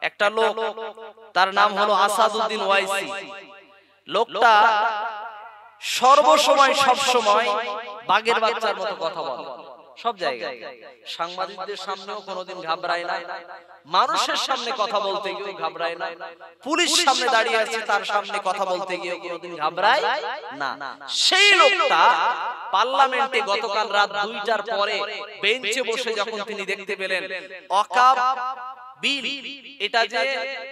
একটা লোক, তার নাম হলো আসাদউদ্দিন ওয়াইসি। লোকটা সর্বসময় সবসময় বাঘের বাচ্চার মতো কথা বলে সব জায়গায়। সাংবাদিকদের সামনেও কোনোদিন ঘাবড়ায় না, মানুষের সামনে কথা বলতে গিয়েও ঘাবড়ায় না, পুলিশ সামনে দাঁড়িয়ে আছে তার সামনে কথা বলতে গিয়েও কোনোদিন ঘাবড়ায় না। সেই লোকটা পার্লামেন্টে গতকাল রাত 2টার পরে বেঞ্চে বসে যখন তিনি দেখতে পেলেন ওয়াকফ বিল, এটা যে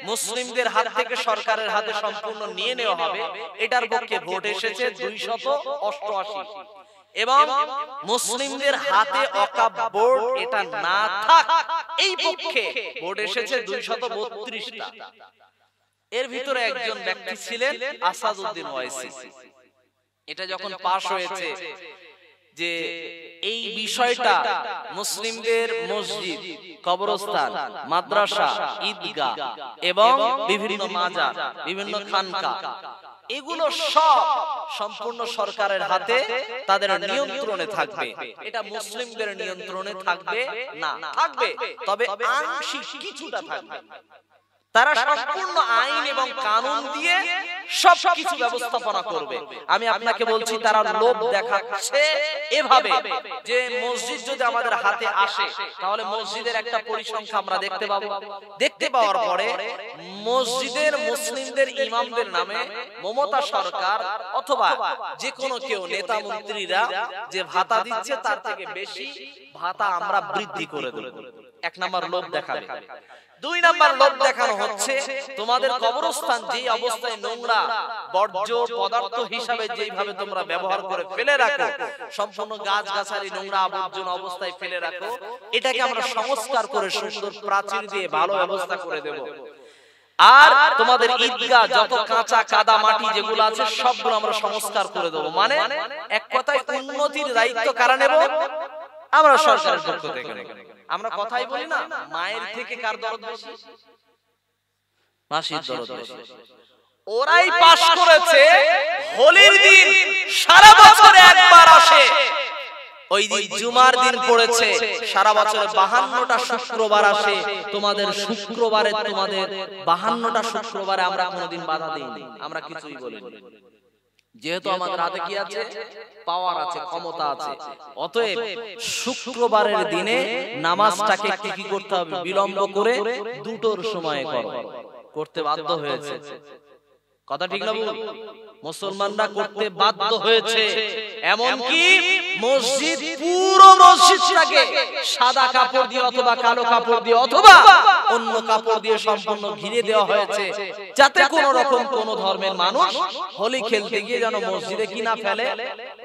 মুসলিমদের হাত থেকে সরকারের হাতে সম্পূর্ণ নিয়ে নেওয়া হবে, এটার পক্ষে ভোট এসেছে 288 এবং মুসলিমদের হাতে ওয়াকফ বোর্ড এটা না থাক এই পক্ষে ভোট এসেছে 232টা। এর ভিতরে একজন ব্যক্তি ছিলেন আসাদউদ্দিন ওয়াইসি। এটা যখন পাশ হয়েছে যে এই বিষয়টা মুসলিমদের মসজিদ, কবরস্থান, মাদ্রাসা, ঈদগাহ এবং বিভিন্ন মাজার, বিভিন্ন খানকা, এগুলো সব সম্পূর্ণ সরকারের হাতে তাদের নিয়ন্ত্রণে থাকবে। এটা মুসলিমদের নিয়ন্ত্রণে থাকবে না, থাকবে তবে আংশিক কিছুটা থাকবে। তারা সম্পূর্ণ আইন এবং কানুন দিয়ে সবকিছু ব্যবস্থাপনা করবে। আমি আপনাকে বলছি তারা লোভ দেখাচ্ছে এভাবে যে মসজিদ যদি আমাদের হাতে আসে তাহলে মসজিদের একটা পরিসংখ্যান আমরা দেখতে পাবো। দেখতে পাওয়ার পরে মসজিদের মুসলিমদের ইমামদের নামে মমতা সরকার অথবা যে কোনো কেউ নেতা মন্ত্রীরা যে ভাতা দিচ্ছে তার থেকে বেশি ভাতা আমরা বৃদ্ধি করে দেব। এক নাম্বার লোভ দেখাবে। 2 নাম্বার লোভ দেখানো হচ্ছে তোমাদের কবরস্থান যে অবস্থায় নোংরা বর্জ্য পদার্থ হিসাবে যেভাবে তোমরা ব্যবহার করে ফেলে রাখো, সম্পূর্ণ গাছগাছালি নোংরা আবর্জনা অবস্থায় ফেলে রাখো, এটাকে আমরা সংস্কার করে সুন্দর প্রাচীর দিয়ে ভালো ব্যবস্থা করে দেব। আর তোমাদের ঈদগাহ যত কাঁচা কাদা মাটি যেগুলো আছে সবগুলো আমরা সংস্কার করে দেব। মানে এক কথায় উন্নতির দায়িত্ব কারা নেব? আমরা সরকারের পক্ষ থেকে নেব। আমরা কথাই বলি না, মায়ের থেকে কার দরদ বেশি? মাসির দরদ বেশি। ওরাই পাস করেছে হোলির দিন সারা বছরে একবার আসে, ওই দিন জুমার দিন পড়েছে, সারা বছরে 52টা শুক্রবার আসে, তোমাদের শুক্রবারে তোমাদের 52টা শুক্রবারে আমরা কোনোদিন বাধা দিইনি, আমরা কিছুই বলিনি। যেহেতু আমাদের হাতে কি আছে? পাওয়ার আছে, ক্ষমতা আছে। অতএব শুক্রবারের দিনে নামাজটাকে কি করতে হবে? বিলম্ব করে 2টোর সময় করতে বাধ্য হয়েছে। কথা ঠিক না বল? মুসলমানরা করতে বাধ্য হয়েছে। এমনকি মসজিদ, পুরো মসজিদটাকে সাদা কাপড় দিয়ে অথবা কালো কাপড় দিয়ে অথবা অন্য কাপড় দিয়ে সম্পূর্ণ ঘিরে দেওয়া হয়েছে, যাতে কোনো রকম কোন ধর্মের মানুষ হোলি খেলতে গিয়ে যেন মসজিদে কি না ফেলে,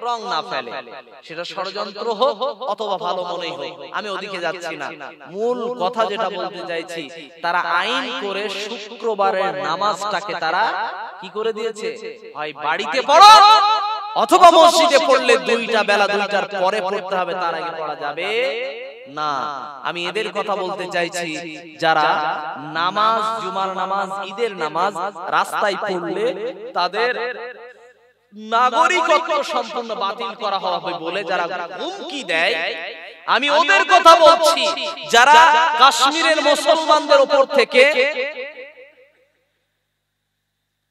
রং না ফেলে। সেটা ষড়যন্ত্র হোক অথবা ভালো মনেই হোক, আমি ওদিকে যাচ্ছি না। মূল কথা যেটা বলতে চাইছি, তারা আইন করে শুক্রবারের নামাজটাকে তারা কি করে দিয়েছে? হয় বাড়িতে পড়ো অথবা মসজিদে পড়লে 2টা বেলা 2টার পরে পড়তে হবে, তার আগে পড়া যাবে না। আমি এদের কথা বলতে চাইছি যারা নামাজ, জুমার নামাজ, ঈদের নামাজ রাস্তায় পড়লে তাদের নাগরিকত্ব সম্পূর্ণ বাতিল করা হবে বলে যারা হুমকি দেয়, আমি ওদের কথা বলছি। যারা কাশ্মীরের মুসলমানদের উপর থেকে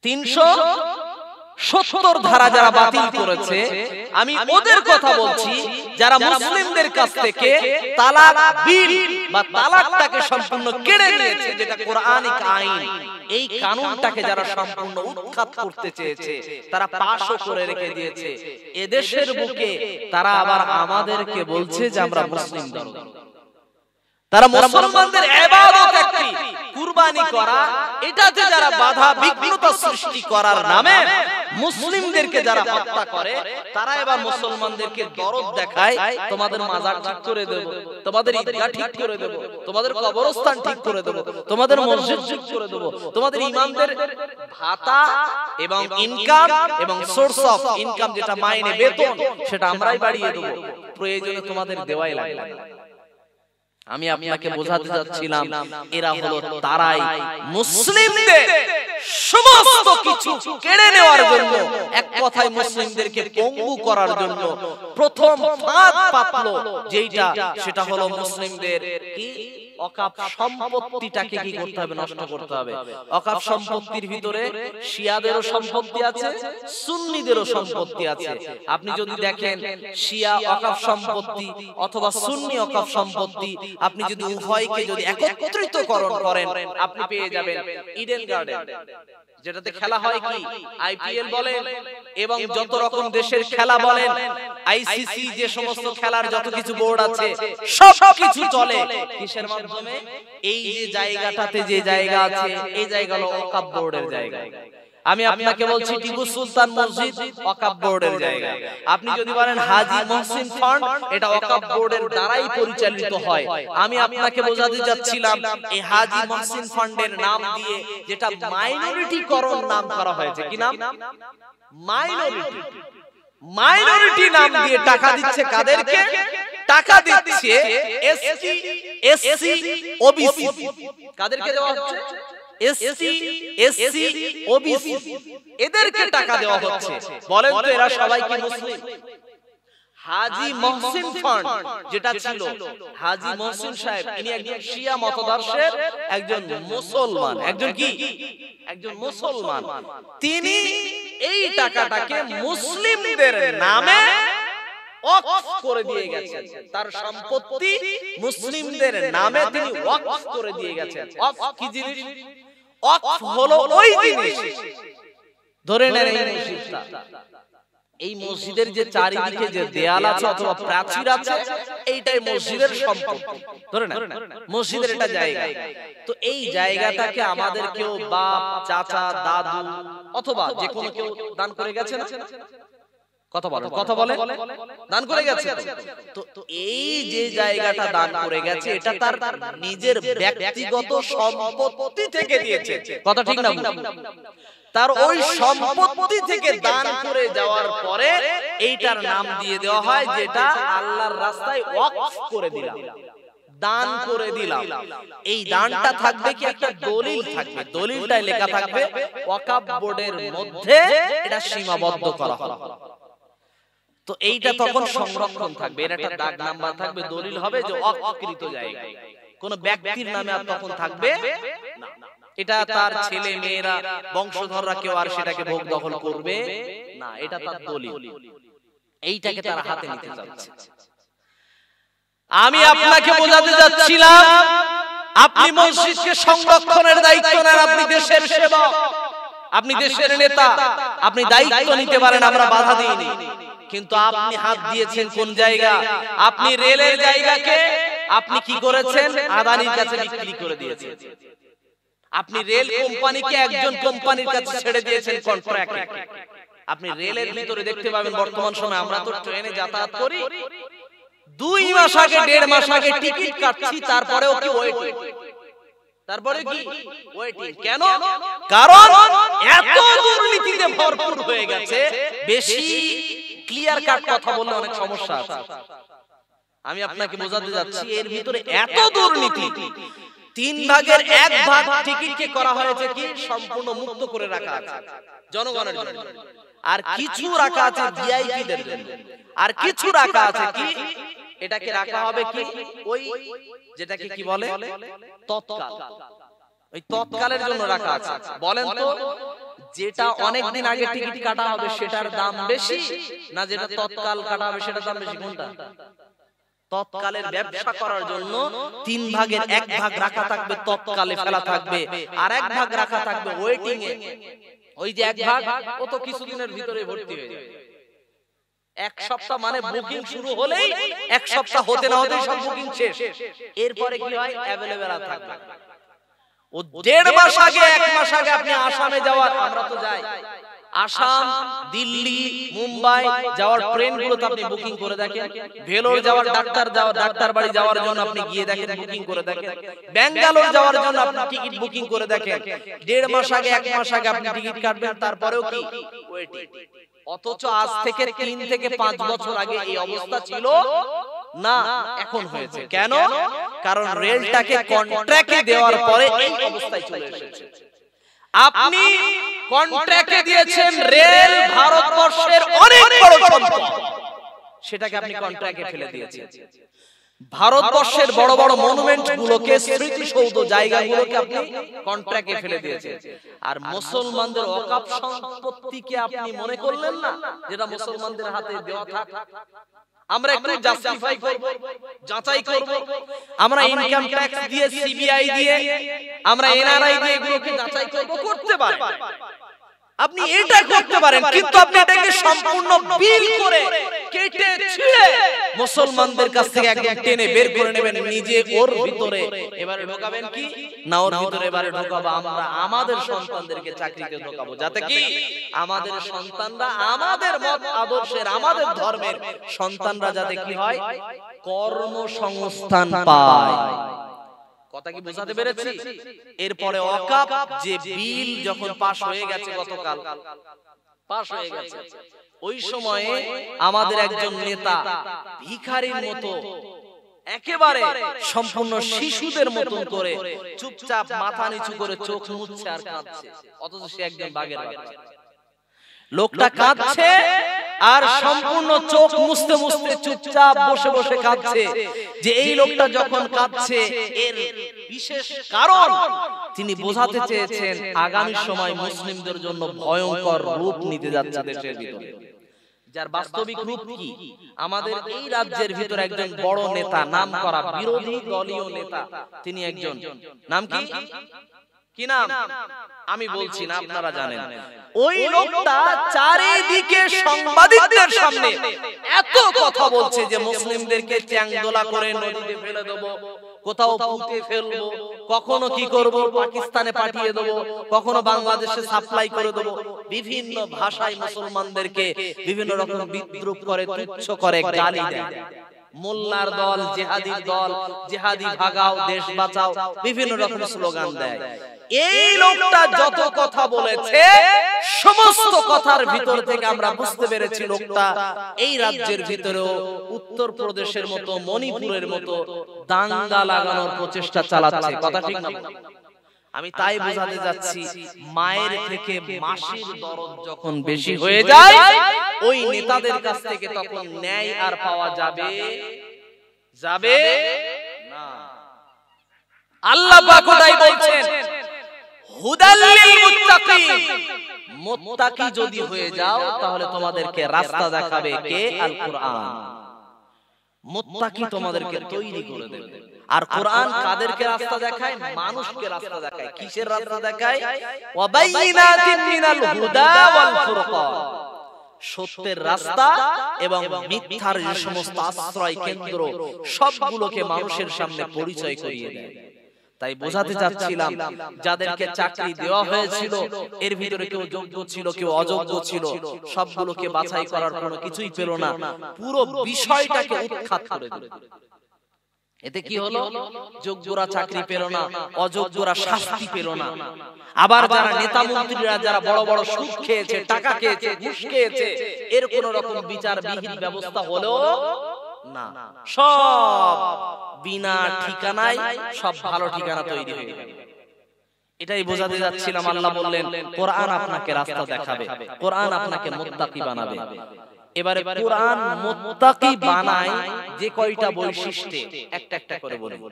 370 ধারা যারা বাতিল করেছে, আমি ওদের কথা বলছি। যারা মুসলিমদের কাছ থেকে তালাক বিল বা তালাকটাকে সম্পূর্ণ কেড়ে নিয়েছে, যেটা কোরআনিক আইন, এই কানুনটাকে যারা সম্পূর্ণ উৎখাত করতে চেয়েছে, তারা পাশও করে রেখে দিয়েছে। এদেশের বুকে তারা আবার আমাদেরকে বলছে যে আমরা মুসলিম ধর্ম। তারা মুসলমানদের ইবাদত একটি কুরবানি করা, এটাতে যারা বাধা বিঘ্নতা সৃষ্টি করার নামে মুসলিমদেরকে যারা হত্যা করে, তারা এবার মুসলমানদেরকে দরদ দেখায়, তোমাদের মাজার ঠিক করে দেব, তোমাদের ঈদগাহ ঠিক করে দেব, তোমাদের কবরস্থান ঠিক করে দেব, তোমাদের মসজিদ ঠিক করে দেব, তোমাদের ইমামদের ভাতা এবং ইনকাম এবং সোর্স অফ ইনকাম যেটা মাইনে বেতন সেটা আমরাই বাড়িয়ে দেব, প্রয়োজনে তোমাদের দেওয়াই লাগবে। আমি আপনাকে বোঝাতে যাচ্ছিলাম, এরা হলো তারাই মুসলিমদের সমস্ত কিছু কেড়ে নেওয়ার জন্য, এক কথায় মুসলিমদেরকে পঙ্গু করার জন্য প্রথম ফাঁদ পাতলো যেটা, সেটা হলো মুসলিমদের কি ওয়াকফ সম্পত্তিটাকে কি করতে হবে, নষ্ট করতে হবে। ওয়াকফ সম্পত্তির ভিতরে শিয়াদেরও সম্পত্তি আছে, সুন্নিদেরও সম্পত্তি আছে। আপনি যদি দেখেন শিয়া ওয়াকফ সম্পত্তি অথবা সুন্নি ওয়াকফ সম্পত্তি, আপনি যদি উভয়কে যদি একত্রিতকরণ করেন, আপনি পেয়ে যাবেন ইডেন গার্ডেন, যেটাতে খেলা হয় কি আইপিএল বলেন এবং যত রকম দেশের খেলা বলেন, আইসিসি যে সমস্ত খেলার যত কিছু বোর্ড আছে সব কিছু চলে কিসের মাধ্যমে? এই যে জায়গাটাতে যে জায়গা আছে, এই জায়গা হলো ওয়াকফ বোর্ডের জায়গা। আমি আপনাকে বলছি টিপু সুলতান মসজিদ ওয়াকফ বোর্ডের জায়গা। আপনি যদি বলেন হাজী মহসিন ফান্ড, এটা ওয়াকফ বোর্ডের দ্বারাই পরিচালিত হয়। আমি আপনাকে বোঝাতে যাচ্ছিলাম এই হাজী মহসিন ফান্ডের নাম দিয়ে যেটা মাইনরিটিকরণ নাম করা হয়েছে, কি নাম? মাইনরিটি নাম দিয়ে টাকা দিচ্ছে কাদেরকে? টাকা দিচ্ছে এসটি, এসসি, ওবিসি। কাদেরকে দেওয়া হচ্ছে? এসটি, এসসি, ওবিসি, এদেরকে টাকা দেওয়া হচ্ছে। বলেন তো এরা সবাই কি মুসলিম? হাজী মহসিন ফান্ড যেটা ছিল, হাজী মহসিন সাহেব ইনি একজন শিয়া মতদর্শের একজন মুসলমান, একজন কি? একজন মুসলমান। তিনি এই টাকাটাকে মুসলিমদের নামে ওয়াকফ করে দিয়ে গেছেন। তার সম্পত্তি মুসলিমদের নামে তিনি ওয়াকফ করে দিয়ে গেছেন। ওয়াকফ কি জিনিস? ওয়াকফ হলো ওই জিনিস, ধরে নেন এই মসজিদটা, এই মসজিদের যে চারিদিকে যে দেয়াল আছে অথবা প্রাচীর আছে, এইটাই মসজিদের সম্পত্তি। ধরে নেন মসজিদের এটা জায়গা। তো এই জায়গাটাকে আমাদের কেউ বাপ, চাচা, দাদু অথবা যে কোনো কেউ দান করে গেছে না? কথা বলে দান করে গেছে। তো এই যে জায়গাটা দান করে গেছে, এটা তার নিজের ব্যক্তিগত সম্পত্তি থেকে দিয়েছে। কথা ঠিক না? তার ওই সম্পত্তি থেকে দান করে যাওয়ার পরে এইটার নাম দিয়ে দেওয়া হয় যেটা আল্লাহর রাস্তায় ওয়াকফ করে দিলাম, দান করে দিলাম। এই দানটা থাকবে কি? একটা দলিল থাকবে, দলিলটায় লেখা থাকবে ওয়াকফ বোর্ডের মধ্যে এটা সীমাবদ্ধ করা হবে। তো এইটা তখন সংরক্ষণ থাকবে, এর একটা দাগ নাম্বার থাকবে, দলিল হবে যে ওয়াকফকৃত জায়গা। কোন ব্যক্তির নামে আর তখন থাকবে না। এটা তার ছেলে মেয়েরা বংশধররা কেউ আর সেটাকে ভোগ দখল করবে না, এটা তার দলিল। এইটাকে তারা হাতে নিতে চাচ্ছে। আমি আপনাকে বোঝাতে যাচ্ছিলাম, আপনি মসজিদকে সংরক্ষণের দায়িত্ব নেন, আপনি দেশের সেবক, আপনি দেশের নেতা, আপনি দায়িত্ব নিতে পারেন, আমরা বাধা দিইনি। কিন্তু আপনি হাত দিয়েছেন কোন জায়গা? আপনি রেলের জায়গাকে আপনি কি করেছেন? আদানির কাছে বিক্রি করে দিয়েছেন। আপনি রেল কোম্পানিকে একজন কোম্পানির কাছে ছেড়ে দিয়েছেন কন্ট্রাক্টে। আপনি রেলের ভিতরে দেখতে পাবেন বর্তমান সময়ে, আমরা তো ট্রেনে যাতায়াত করি, 2 মাস আগে 1.5 মাস আগে টিকিট কাটছি, তারপরেও কি ওয়েটিং, তারপরে কি ওয়েটিং। কেন? কারণ এত দুর্নীতিতে ভরপুর হয়ে গেছে। বেশি ক্লিয়ার কাট কথা বললে অনেক সমস্যা আছে। আমি আপনাকে বোঝাতে যাচ্ছি, এর ভিতরে এত দুর্নীতি, 3 ভাগের 1 ভাগ টিকিটকে করা হয়েছে কি সম্পূর্ণ মুক্ত করে রাখা আছে জনগণের জন্য, আর কিছু রাখা আছে ভিআইপিদের জন্য, আর কিছু রাখা আছে কি এটাকে রাখা হবে কি ওই যেটাকে কি বলে তৎকাল, ওই তৎকালের জন্য রাখা আছে। বলেন তো যেটা অনেক দিন আগে টিকিট কাটা হবে সেটার দাম বেশি না যেটা তৎকাল কাটা হবে সেটার দাম বেশি? কোনটা? তৎকালের ব্যবসা করার জন্য 3 ভাগের 1 ভাগ রাখা থাকবে তৎকালে ফেলা থাকবে, আর 1 ভাগ রাখা থাকবে ওয়েটিং এ। ওই যে 1 ভাগ ও তো কিছুদিনের ভিতরে ভর্তি হয়ে যাবে। 1 সপ্তাহ মানে বুকিং শুরু হলেই 1 সপ্তাহ হতে না হতেই সব বুকিং শেষ। এরপরে কি হয়? अवेलेबल থাকবে। ও 1.5 মাস আগে 1 মাস আগে আপনি আসামে যাওয়ার, আমরা তো যাই আসাম, দিল্লি, মুম্বাই যাওয়ার ট্রেনগুলোতে আপনি বুকিং করে দেখেন, ভেলোর যাওয়ার ডাক্তার বাড়ি যাওয়ার জন্য আপনি গিয়ে দেখেন বুকিং করে দেখেন, ব্যাঙ্গালোর যাওয়ার জন্য আপনি টিকিট বুকিং করে দেখেন। 1.5 মাস আগে 1 মাস আগে আপনি টিকিট কাটবেন, তারপরেও কি ওয়েটিং। অথচ আজ থেকে 3 থেকে 5 বছর আগে এই অবস্থা ছিল না, এখন হয়েছে। কেন? কারণ রেলটাকে কন্ট্রাক্টে দেওয়ার পরে এই অবস্থায় চলে এসেছে। আপনি কন্ট্রাক্টে দিয়েছেন রেল ভারতবর্ষের অনেক বড় সম্পদ, সেটাকে আপনি কন্ট্রাক্টে ফেলে দিয়েছেন। ভারতবর্ষের বড় বড় মনুমেন্ট গুলোকে, স্মৃতিসৌধ জায়গাগুলোকে আপনি কন্ট্রাক্টে ফেলে দিয়েছেন, আর মুসলমানদের ওয়াকফ সম্পত্তিকে আপনি মনে করলেন না যেটা মুসলমানদের হাতে দেওয়া থাক। আমরা একটু জাস্টিফাই করব, যাচাই করব, আমরা ইনকাম ট্যাক্স দিয়ে, সিবিআই দিয়ে, আমরা এনআরআই দিয়ে এগুলোকে যাচাই করব, করতে পারেন, আপনি এটা করতে পারেন, কিন্তু আপনি এটাকে সম্পূর্ণ বিল করে কেটে ছিঁড়ে মুসলমানদের কাছ থেকে একদম টেনে বের করে নেবেন, নিজে ওর ভিতরে এবারে ঢোকাবেন কি না, ওর ভিতরে এবারে ঢোকাবো আমরা আমাদের সন্তানদেরকে চাকরিতে ঢোকাবো, যাতে কি আমাদের সন্তানরা আমাদের মত আদর্শের, আমাদের ধর্মের সন্তানরা যাতে কি হয়, কর্মসংস্থান পায়। কথা কি বোঝাতে পেরেছি? এরপরে ওয়াকফ যে বিল যখন পাস হয়ে গেছে, গতকাল পাস হয়ে গেছে, ওই সময়ে আমাদের একজন নেতা ভিখারির মতো একেবারে সম্পূর্ণ শিশুদের মতন করে চুপচাপ মাথা নিচু করে চোখ মুছছে আর কাঁদছে, অথচ সে একজন বাঘের বাচ্চা। লোকটা কাঁদছে আর সম্পূর্ণ চোখ মুছতে মুছতে চুপচাপ বসে বসে কাঁদছে, যে এই লোকটা যখন কাঁদছে এর বিশেষ কারণ তিনি বোঝাতে চেয়েছেন আগামী সময় মুসলিমদের জন্য ভয়ঙ্কর রূপ নিতে যাচ্ছে দেশের ভিতরে, যার বাস্তবিক রূপ কি? আমাদের এই রাজ্যের ভিতর একজন বড় নেতা, নাম করা বিরোধী দলীয় নেতা, তিনি একজন, নাম কি, কি নাম আমি বলছি না, আপনারা জানেন। ওই লোকটা চারিদিকে সাংবাদিকদের সামনে এত কথা বলছে যে মুসলিমদেরকে চ্যাংদোলা করে নদীতে ফেলে দেব, কোথাও পুঁতে ফেলবো, কখনো কি করব পাকিস্তানে পাঠিয়ে দেব, কখনো বাংলাদেশে সাপ্লাই করে দেব, বিভিন্ন ভাষায় মুসলমানদেরকে বিভিন্ন রকম বিদ্রুপ করে, তুচ্ছ করে, গালি দেয়। মোল্লার দল, জিহাদির দল, জিহাদি ভাগাও, দেশ বাঁচাও, বিভিন্ন রকম স্লোগান দেয়। এই লোকটা যত কথা বলেছে, সমস্ত কথার ভিতর থেকে আমরা বুঝতে পেরেছি লোকটা এই রাজ্যের ভিতরেও উত্তরপ্রদেশের মতো, মণিপুরের মতো দাঙ্গা লাগানোর প্রচেষ্টা চালাচ্ছে। কথা ঠিক না? আমি তাই বোঝাতে যাচ্ছি, মায়ের থেকে মাসির দরদ যখন বেশি হয়ে যায়, ওই নেতাদের কাছ থেকে তখন ন্যায় আর পাওয়া যাবে যাবে না। আল্লাহ পাক ওটাই বলছেন, হুদাল লিল মুত্তাকিন, মুত্তাকি যদি হয়ে যাও তাহলে তোমাদেরকে রাস্তা দেখাবে কে? আল কোরআন। মুত্তাকি তোমাদেরকে তৈরি করে দেবে। আর কোরআন কাদেরকে রাস্তা দেখায়? মানুষকে রাস্তা দেখায়। কিসের রাস্তা দেখায়? ওয়া বাইয়িনাতিন মিনাল হুদা ওয়াল ফুরকান, সত্যের রাস্তা এবং মিথ্যার যে সমস্ত আশ্রয় কেন্দ্র সবগুলোকে মানুষের সামনে পরিচয় করিয়ে দেয়। তাই বোঝাতে চাচ্ছিলাম, যাদেরকে চাকরি দেওয়া হয়েছিল এর ভিতরে কেউ যোগ্য ছিল, কেউ অযোগ্য ছিল, সবগুলোকে বাছাই করার কোনো কিছুই পেল না, পুরো বিষয়টাকে উৎখাত করে দিল। এতে কি হলো? যোগ্যরা চাকরি পেল না, অযোগ্যরা শাস্তি পেল না। আবার যারা নেতা মন্ত্রীরা, যারা বড় বড় সুদ খেয়েছে, টাকা খেয়েছে, ঘুষ খেয়েছে, এর কোন রকম বিচার বিহিত ব্যবস্থা হলো না। সব বিনা ঠিকানায় সব ভালো ঠিকানা তৈরি হয়ে গেল। এটাই বোঝাতে যাচ্ছিলাম। আল্লাহ বললেন কোরআন আপনাকে রাস্তা দেখাবে, কোরআন আপনাকে মুত্তাকি বানাবে। এবারে কোরআন মুত্তাকি বানায় যে কয়টা বৈশিষ্ট্য, একটা একটা করে বলবো।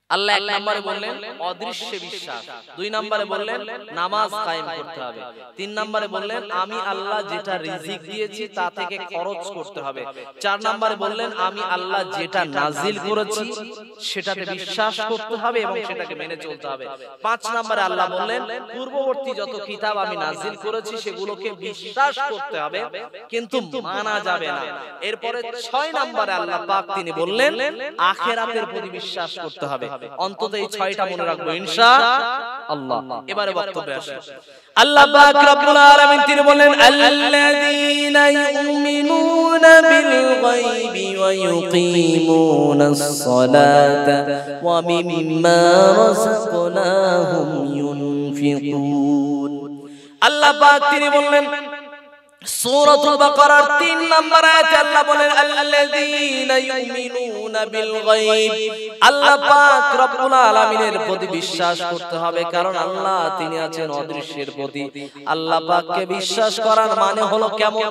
আল্লাহ এক নম্বরে বললেন অদৃশ্য বিশ্বাস, দুই নম্বরে বললেন নামাজ কায়েম করতে হবে, তিন নম্বরে বললেন আমি আল্লাহ যেটা রিজিক দিয়েছি তা থেকে খরচ করতে হবে, চার নম্বরে বললেন আমি আল্লাহ যেটা নাজিল করেছি সেটাতে বিশ্বাস করতে হবে এবং সেটাকে মেনে চলতে হবে, পাঁচ নম্বরে আল্লাহ বললেন পূর্ববর্তী যত কিতাব আমি নাজিল করেছি সেগুলোকে বিশ্বাস করতে হবে কিন্তু মানা যাবে না। এরপরে ছয় নম্বরে আল্লাহ পাক তিনি বললেন আখিরাতের প্রতি বিশ্বাস করতে হবে। অন্তত এই ছয়টা মনে রাখবো ইনশাআল্লাহ। এবারে বক্তব্যে আসি। আল্লাহ পাক রব্বুল আলামিন তিনি বলেন আল্লাযীনা ইউমিনুনা বিল গায়বি ওয়া ইউকিমুনাস সালাতা ওয়া মিম্মা রাযাকনাহুম ইউনফিকুন। আল্লাহ পাক তিনি বললেন সূরাতুল বাকারার ৩ নম্বর আয়াতে আল্লাহ বলেন আল্লাযীনা ইউমিনুনা বিল গায়ব। আল্লাহ পাক রব্বুল আলামিনের প্রতি বিশ্বাস করতে হবে, কারণ আল্লাহ তিনি আছেন অদৃশ্যের প্রতি। আল্লাহ পাককে বিশ্বাস করার মানে হলো কেমন?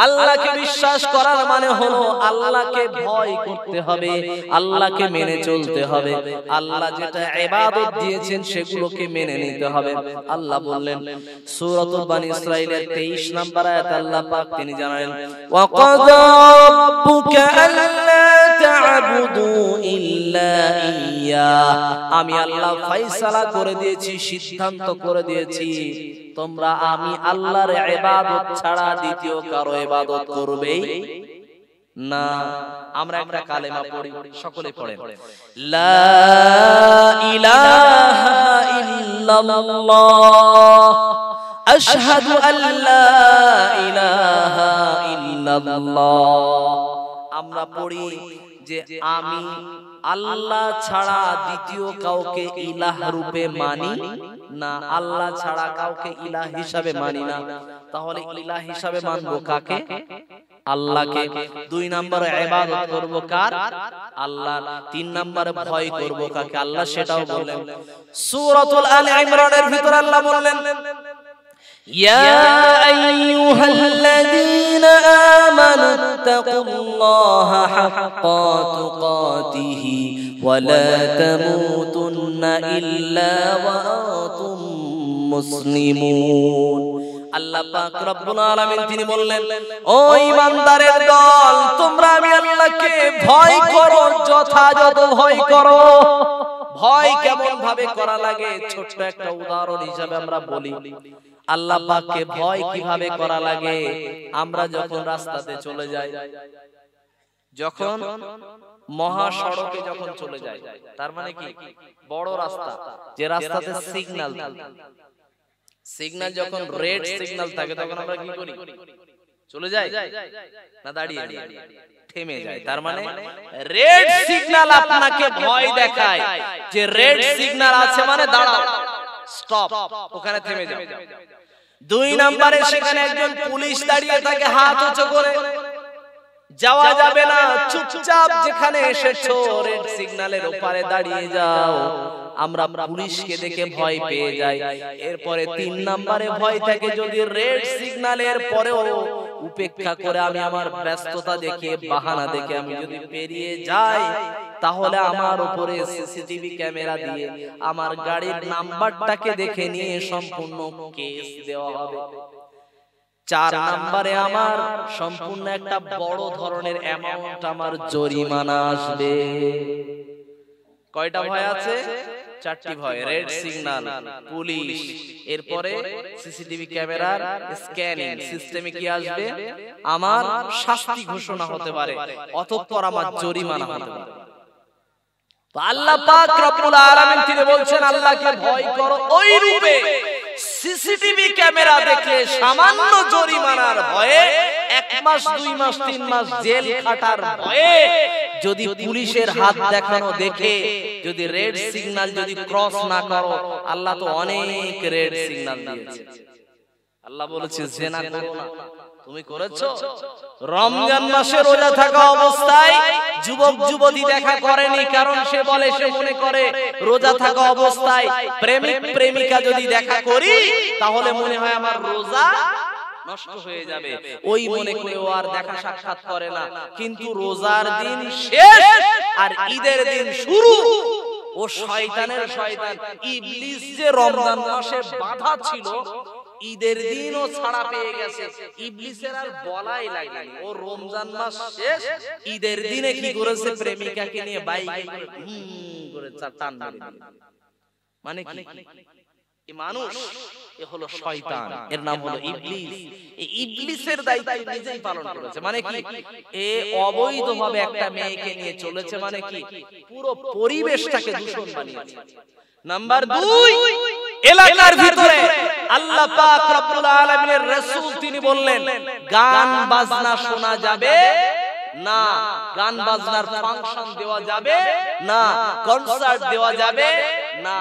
আল্লাহকে বিশ্বাস করার মানে হলো আল্লাহকে ভয় করতে হবে, আল্লাহকে মেনে চলতে হবে, আল্লাহ যেটা ইবাদত দিয়েছেন সেগুলোকে মেনে নিতে হবে। আল্লাহ বললেন সূরাতুল বানী ইসরাঈলের 23 নম্বর আয়াত আল্লাহ পাক তিনি জানালেন ওয়া ক্বাদা রাব্বুকা আল্লা তা'বুদু ইল্লা ইয়্যা। আমি আল্লাহ ফয়সালা করে দিয়েছি, সিদ্ধান্ত করে দিয়েছি তোমরা আমি আল্লাহর ইবাদত ছাড়া দ্বিতীয় কারো ইবাদত করবেই না। আমরা একটা কালেমা পড়ি, সকলে পড়েন লা ইলাহা ইল্লাল্লাহ আশহাদু আল্লা ইলাহা ইল্লাল্লাহ। আমরা পড়ি যে আমি আল্লাহ ছাড়া দ্বিতীয় কাউকে ইলাহ রূপে মানি না, আল্লাহ ছাড়া কাউকে ইলাহ হিসাবে মানি না। তাহলে ইলাহ হিসাবে মানবো কাকে? আল্লাহকে। ২ নম্বরে ইবাদত করব কার? আল্লাহ। ৩ নম্বরে ভয় করব কাকে? আল্লাহ। সেটাও বললেন সূরাতুল আল ইমরানের ভিতর আল্লাহ বললেন ইয়া আইয়ুহাল্লাযীনা আমানু তাকুল্লাহা হাক্কা তুকাতিহি ওয়া লা তামুতুন্না ইল্লা ওয়া আনতুম মুসলিমুন। আল্লাহ পাক রব্বুল আলামিন তিনি বললেন ও ঈমানদারের দল, তোমরা আমি আল্লাহকে ভয় করো, যথাযথ ভয় করো। ভয় কেমন ভাবে করা লাগে ছোট্ট একটা উদাহরণ হিসেবে আমরা বলি। আল্লাহ পাককে ভয় কিভাবে করা লাগে? আমরা যখন রাস্তাতে চলে যাই, যখন মহাসড়কে যখন চলে যাই, তার মানে কি বড় রাস্তা, যে রাস্তাতে সিগন্যাল যখন রেড সিগন্যাল থাকে তখন আমরা কি করি? চলে যাই না দাঁড়িয়ে থেমে যাই। তার মানে রেড সিগন্যাল আপনাকে ভয় দেখায় যে রেড সিগন্যাল আছে মানে দাঁড়াও, স্টপ, ওখানে থেমে যাও। ২ নম্বরে সেখানে একজন পুলিশ দাঁড়িয়ে থাকে হাত উঁচু করে, যাওয়া যাবে না, চুপচাপ যেখানে এসেছো রেড সিগন্যালের ওপারে দাঁড়িয়ে যাও। আমরা পুলিশকে দেখে ভয় পেয়ে যাই। এরপরে ৩ নম্বরে ভয় থাকে যদি রেড সিগন্যালের পরেও উপেক্ষা করে আমি আমার ব্যস্ততা দেখে বাহানা দেখে আমি যদি পেরিয়ে যাই, তাহলে আমার উপরে সিসিটিভি ক্যামেরা দিয়ে আমার গাড়ির নাম্বারটাকে দেখে নিয়ে সম্পূর্ণ কেস দেওয়া হবে। ৪ নম্বরে আমার সম্পূর্ণ একটা বড় ধরনের অ্যামাউন্ট আমার জরিমানা আসবে। কয়টা ভয় আছে? ৪টি ভয়। রেড সিগন্যাল, পুলিশ, এরপরে সিসিটিভি ক্যামেরার স্ক্যানিং সিস্টেমে কি আসবে? আমার শাস্তি ঘোষণা হতে পারে, অতঃপর আমার জরিমানা হতে পারে। আল্লাহ পাক রব্বুল আলামিন তিনি বলছেন আল্লাহকে ভয় করো ওই রূপে সিসিটিভি ক্যামেরা দেখে সামান্য জরিমানার ভয়ে 1 মাস 2 মাস 3 মাস জেল খাটার ভয়ে যদি পুলিশের হাত দেখানো দেখে যদি রেড সিগন্যাল যদি ক্রস না করো, আল্লাহ তো অনেক রেড সিগন্যাল দিয়েছে। আল্লাহ বলেছে জিনা করো না, তুমি করেছো। রমজান মাসে রোজা থাকা অবস্থায় যুবক যুবতী দেখা করেনি, কারণ সে বলে সে মনে করে রোজা থাকা অবস্থায় প্রেমিক প্রেমিকা যদি দেখা করি তাহলে মনে হয় আমার রোজা নষ্ট হয়ে যাবে, ওই মনে করে ও আর দেখা সাক্ষাৎ করে না। কিন্তু রোজার দিন শেষ আর ঈদের দিন শুরু, ও শয়তানের শয়তান ইবলিস যে রমজান মাসে বাধা ছিল, ঈদের দিনও ছাড়া পেয়ে গেছে, ইবলিসের আর বলাই লাগেনি। ও রমজান মাস শেষ ঈদের দিনে কি করেছে? প্রেমিকাকে নিয়ে বাইকে করে টান মেরে দিল। মানে কি? এই মানুষ এ হলো শয়তান, এর নাম হলো ইবলিস। এই ইবলিসের দায়িত্ব নিজেই পালন করেছে। মানে কি? এ অবৈধভাবে একটা মেয়েকে নিয়ে চলেছে, মানে কি পুরো পরিবেশটাকে দূষণ বানিয়েছে। নাম্বার 2, এলাকার ভিতরে আল্লাহ পাক রব্বুল আলামিনের রাসূল তিনি বললেন গান বাজনা শোনা যাবে না, গান বাজনার ফাংশন দেওয়া যাবে না, কনসার্ট দেওয়া যাবে না।